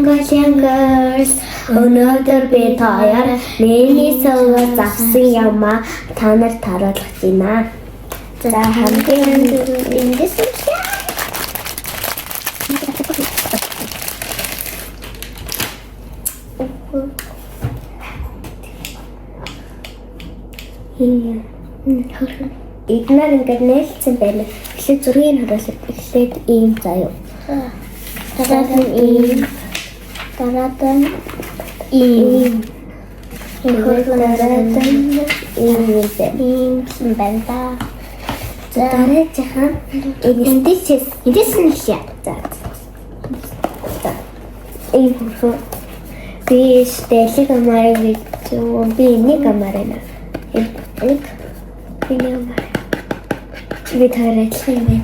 Mongolian girls өнөөдөр би таяр миний сувгаас авсан юмаа та нарт харуулах гинэ. За хамгийн эндээс Игнаар ингээд нээлтсэн байна. Эхлээд зургийг харуулаад эхлээд ийм заяа. Дараад нь ийм. Дараад нь ийм. Дараад нь ийм байна да. Дараад жахан эндээс нь шээ. За. Ийм хөрхөө. Би стелиг амаар видео би нэг амаар байна. Нэг Bilmiyorum. Bir tane ekleyeyim.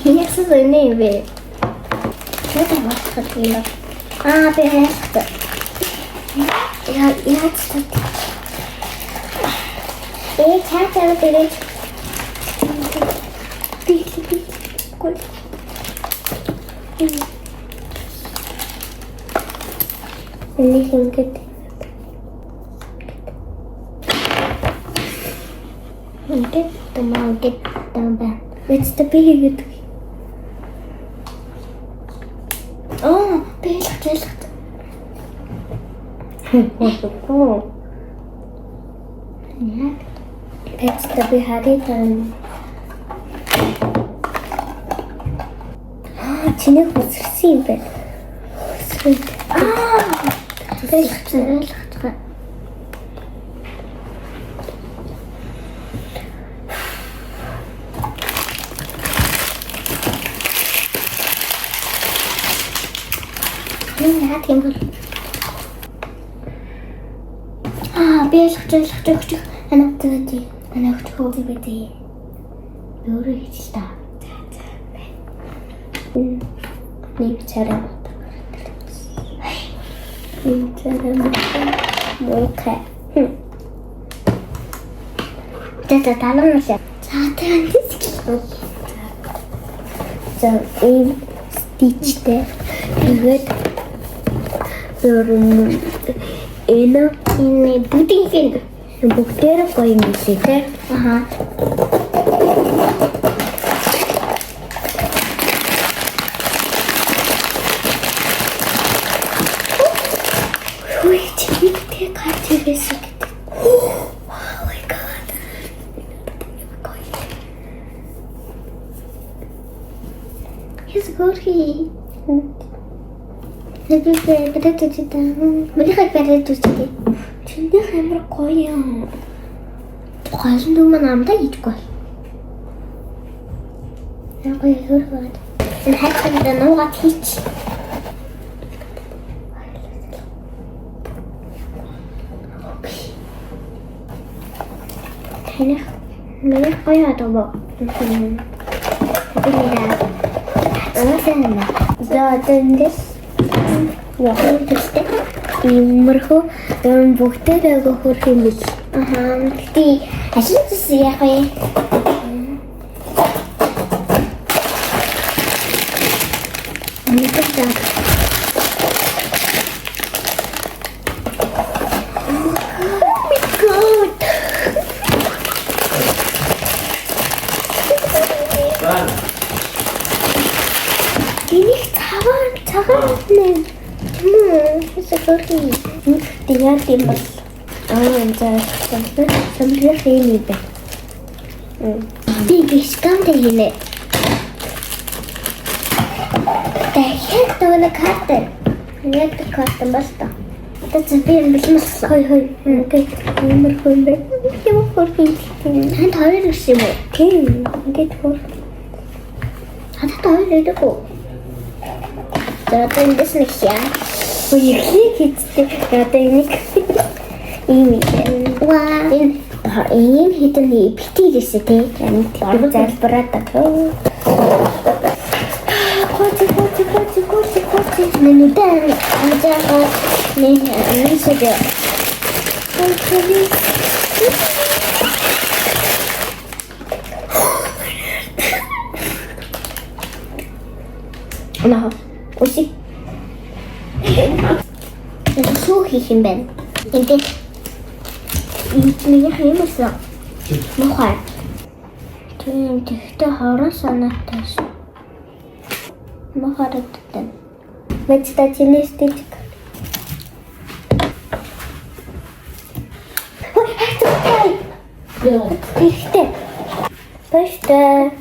Yaxşı oynayın be. Şurada başlatayım. Aa bir ayaktı. Ya ilaçtı. Çerçeve böyle koy. Ini singkat. Mungkin tambah tambah. Let's tapi gitu. Oh, betul. Ya. Let's tapi hari dan Çin'e kusursun ben. Anak çoğu gibi değil. Doğru hiç daha. Ne biçare mata. Ne biçare mata. Moka. Tata talon mısın? Zaten diski. Sen iyi stitch'te. Evet. Yorum. Ena ini buting. Buktinya koin di situ. Aha. Wih, jadi dia kaca besok. Oh my god. He's gory. Tapi pada tu cerita. Mereka pada tu cerita. Şimdi hamur koyuyorum. Koysun durma namda hiç koy. Ne koyuyorum? Sen her şeyden ne var hiç? Ne koyuyorum bu? Ama sen ne? Zaten de Wahai işte imroh dan bukti dah horhimis. Aha, di hasil tu siapa ya? Ini kita. Oh my god. Ini cawan nih. Sorry. Dia timbal. Sambil ini be. Di diskon deh ini. Dahsyat tuh nak kartu. Lihat kartu basta. Kita sambil bismillah. Hoi. Okay. Nomor hoi. Kita hoi. Han tahu itu sih bu. Kita hoi. Ada tahu itu kok. Zaten de snih ya. Uyuyor gitti. Zaten ini. Wah. Ini itu nih piti di situ. Yang tiga berat tak. Koci. Минутę, nie sobie. No, usi. Suhi ben. Inte. Inte hemsa. Mahal. Inte hara sanattas. Maharattan. Мечтательистичка. Ой, это Тихте. Пошта.